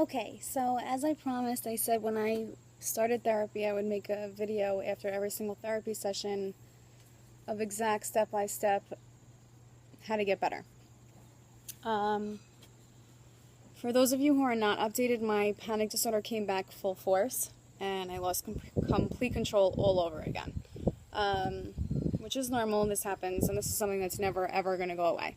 Okay, so as I promised, I said when I started therapy, I would make a video after every single therapy session of exact step by step how to get better. Um, for those of you who are not updated, my panic disorder came back full force and I lost complete control all over again. Which is normal, this happens, and this is something that's never ever going to go away.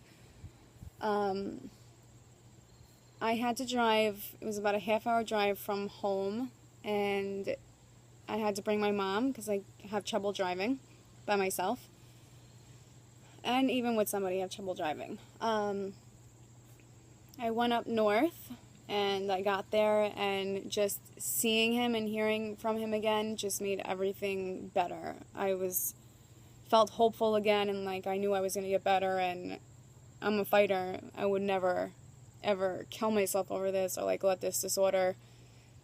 I had to drive, it was about a half-hour drive from home, and I had to bring my mom because I have trouble driving by myself. And even with somebody, I have trouble driving. I went up north, and I got there, and just seeing him and hearing from him again just made everything better. Felt hopeful again, and like I knew I was going to get better, and I'm a fighter. I would never ever kill myself over this or like let this disorder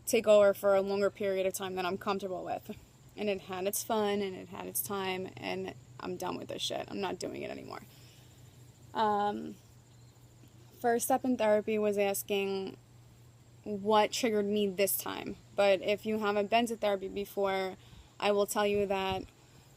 take over for a longer period of time than I'm comfortable with. And it had its fun and it had its time, and I'm done with this shit. I'm not doing it anymore. First step in therapy was asking what triggered me this time. But if you haven't been to therapy before, I will tell you that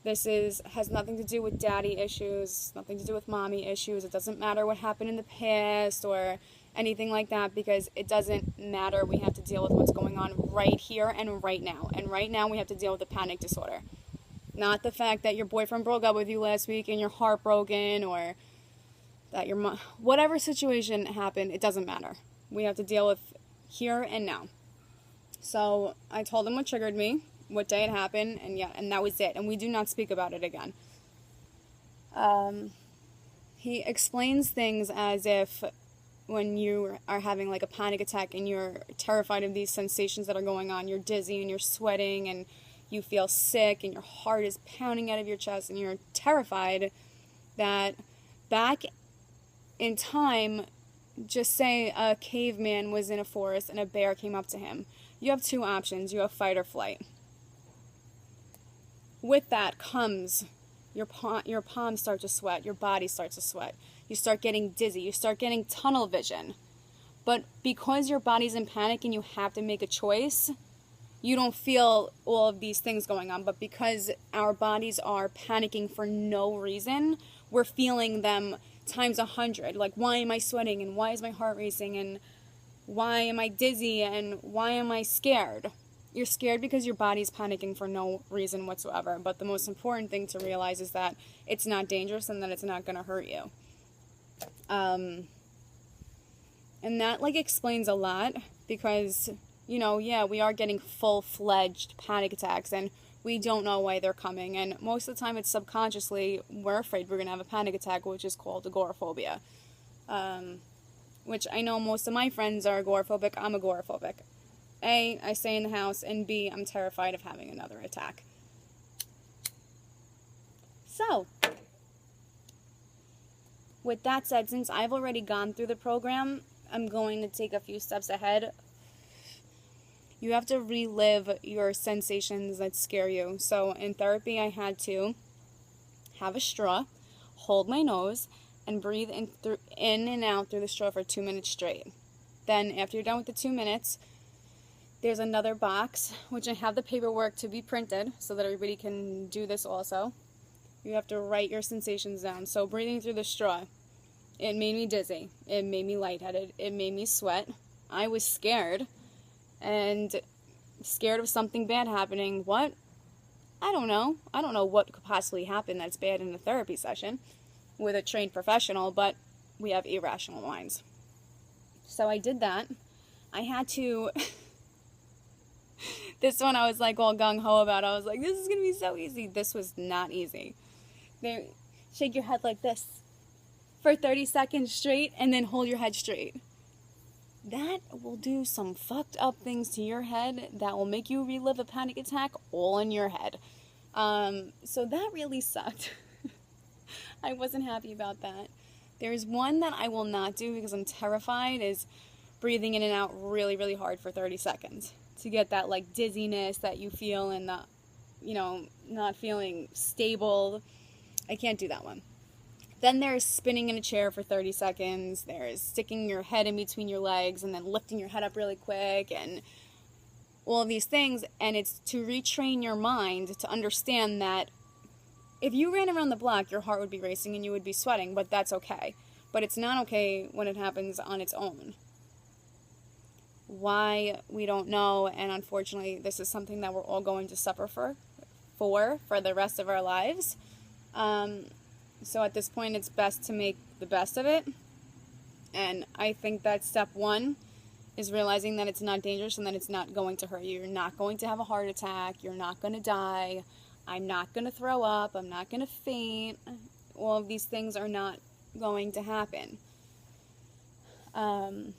this has nothing to do with daddy issues, nothing to do with mommy issues. It doesn't matter what happened in the past or anything like that, because it doesn't matter. We have to deal with what's going on right here and right now. And right now we have to deal with the panic disorder. Not the fact that your boyfriend broke up with you last week and you're heartbroken, or that your mom, whatever situation happened, it doesn't matter. We have to deal with here and now. So I told him what triggered me, what day it happened, and that was it. And we do not speak about it again. He explains things as if when you are having like a panic attack and you're terrified of these sensations that are going on, you're dizzy and you're sweating and you feel sick and your heart is pounding out of your chest and you're terrified, that back in time, just say a caveman was in a forest and a bear came up to him. You have two options. You have fight or flight. With that comes your palms start to sweat, your body starts to sweat. You start getting dizzy, you start getting tunnel vision. But because your body's in panic and you have to make a choice, you don't feel all of these things going on. But because our bodies are panicking for no reason, we're feeling them times 100. Like, why am I sweating? And why is my heart racing? And why am I dizzy? And why am I scared? You're scared because your body's panicking for no reason whatsoever. But the most important thing to realize is that it's not dangerous and that it's not going to hurt you. And that like explains a lot, because, you know, yeah, we are getting full-fledged panic attacks and we don't know why they're coming. And most of the time it's subconsciously we're afraid we're going to have a panic attack, which is called agoraphobia. Which I know most of my friends are agoraphobic. I'm agoraphobic. A, I stay in the house, and B, I'm terrified of having another attack. So, with that said, since I've already gone through the program, I'm going to take a few steps ahead. You have to relive your sensations that scare you. So in therapy, I had to have a straw, hold my nose, and breathe in and out through the straw for 2 minutes straight. Then after you're done with the 2 minutes, there's another box, which I have the paperwork to be printed so that everybody can do this also. You have to write your sensations down. So breathing through the straw, it made me dizzy. It made me lightheaded. It made me sweat. I was scared. And scared of something bad happening. What? I don't know. I don't know what could possibly happen that's bad in a therapy session with a trained professional, but we have irrational minds. So I did that. I had to... This one I was like all gung-ho about. I was like, this is going to be so easy. This was not easy. Shake your head like this for 30 seconds straight and then hold your head straight. That will do some fucked up things to your head that will make you relive a panic attack all in your head. So that really sucked. I wasn't happy about that. There's one that I will not do because I'm terrified, is breathing in and out really, really hard for 30 seconds. To get that like dizziness that you feel and not feeling stable. I can't do that one. Then there's spinning in a chair for 30 seconds. There's sticking your head in between your legs and then lifting your head up really quick and all of these things. And it's to retrain your mind to understand that if you ran around the block, your heart would be racing and you would be sweating, but that's okay. But it's not okay when it happens on its own. Why, we don't know, and unfortunately this is something that we're all going to suffer for the rest of our lives. So at this point it's best to make the best of it, and I think that step one is realizing that it's not dangerous and that it's not going to hurt you. You're not going to have a heart attack, you're not going to die, I'm not going to throw up, I'm not going to faint. All of these things are not going to happen. I'm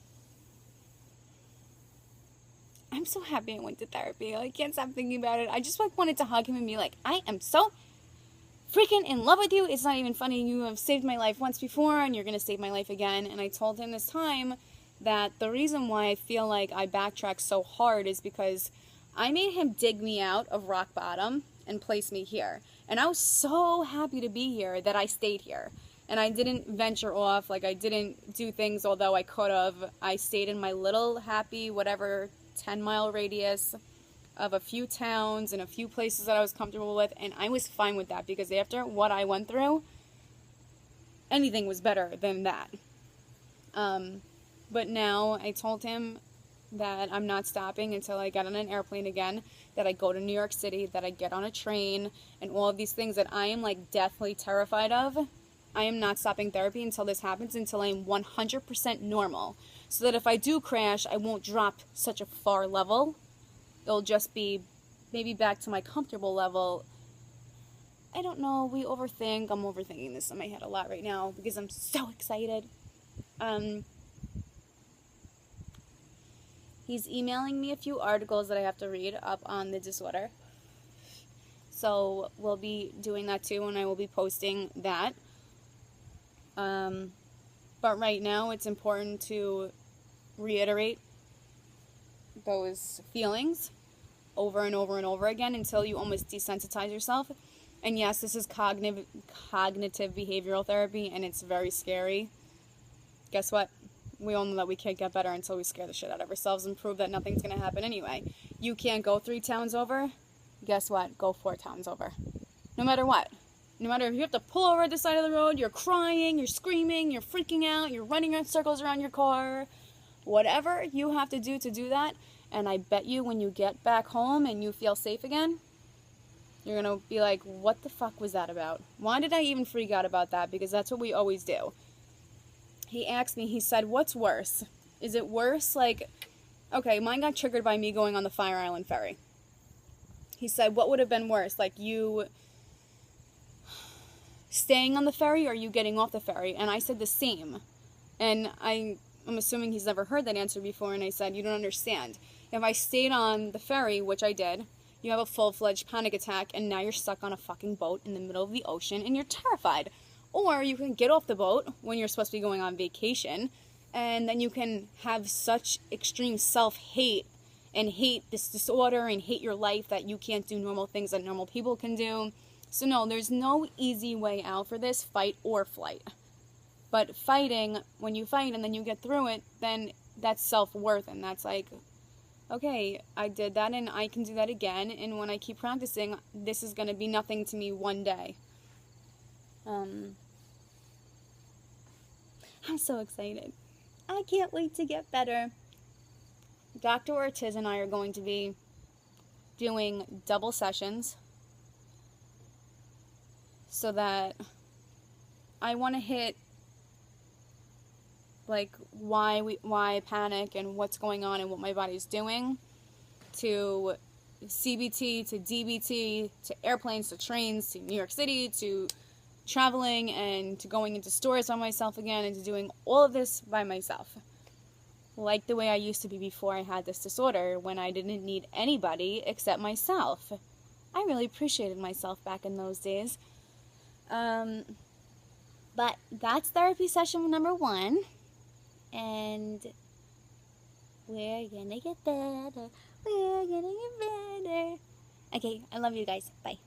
so happy I went to therapy. I can't stop thinking about it. I just wanted to hug him and be like, I am so freaking in love with you. It's not even funny. You have saved my life once before and you're going to save my life again. And I told him this time that the reason why I feel like I backtrack so hard is because I made him dig me out of rock bottom and place me here. And I was so happy to be here that I stayed here. And I didn't venture off, like I didn't do things, although I could have. I stayed in my little happy, whatever, 10-mile radius of a few towns and a few places that I was comfortable with, and I was fine with that because after what I went through, anything was better than that. But now I told him that I'm not stopping until I get on an airplane again, that I go to New York City, that I get on a train, and all of these things that I am like deathly terrified of. I am not stopping therapy until this happens, until I'm 100% normal, so that if I do crash, I won't drop such a far level. It'll just be maybe back to my comfortable level. I don't know, we overthink. I'm overthinking this in my head a lot right now because I'm so excited. He's emailing me a few articles that I have to read up on the disorder. So we'll be doing that too, and I will be posting that. But right now it's important to reiterate those feelings over and over and over again until you almost desensitize yourself. And yes, this is cognitive behavioral therapy, and it's very scary. Guess what? We all know that we can't get better until we scare the shit out of ourselves and prove that nothing's going to happen anyway. You can't go 3 towns over. Guess what? Go 4 towns over. No matter what. No matter if you have to pull over at the side of the road, you're crying, you're screaming, you're freaking out, you're running in circles around your car. Whatever you have to do that, and I bet you when you get back home and you feel safe again, you're going to be like, what the fuck was that about? Why did I even freak out about that? Because that's what we always do. He asked me, he said, what's worse? Is it worse, like, okay, mine got triggered by me going on the Fire Island ferry. He said, what would have been worse? Like, you staying on the ferry or you getting off the ferry? And I said the same. And I'm assuming he's never heard that answer before, and I said, you don't understand. If I stayed on the ferry, which I did, you have a full-fledged panic attack, and now you're stuck on a fucking boat in the middle of the ocean, and you're terrified. Or you can get off the boat when you're supposed to be going on vacation, and then you can have such extreme self-hate and hate this disorder and hate your life that you can't do normal things that normal people can do. So no, there's no easy way out for this, fight or flight. But fighting, when you fight and then you get through it, then that's self-worth, and that's like, okay, I did that and I can do that again, and when I keep practicing, this is going to be nothing to me one day. I'm so excited. I can't wait to get better. Dr. Ortiz and I are going to be doing double sessions so that I want to hit like why I panic and what's going on and what my body's doing, to CBT, to DBT, to airplanes, to trains, to New York City, to traveling, and to going into stores by myself again, and to doing all of this by myself. Like the way I used to be before I had this disorder, when I didn't need anybody except myself. I really appreciated myself back in those days. But that's therapy session number 1. And we're gonna get better. We're gonna get better. Okay, I love you guys. Bye.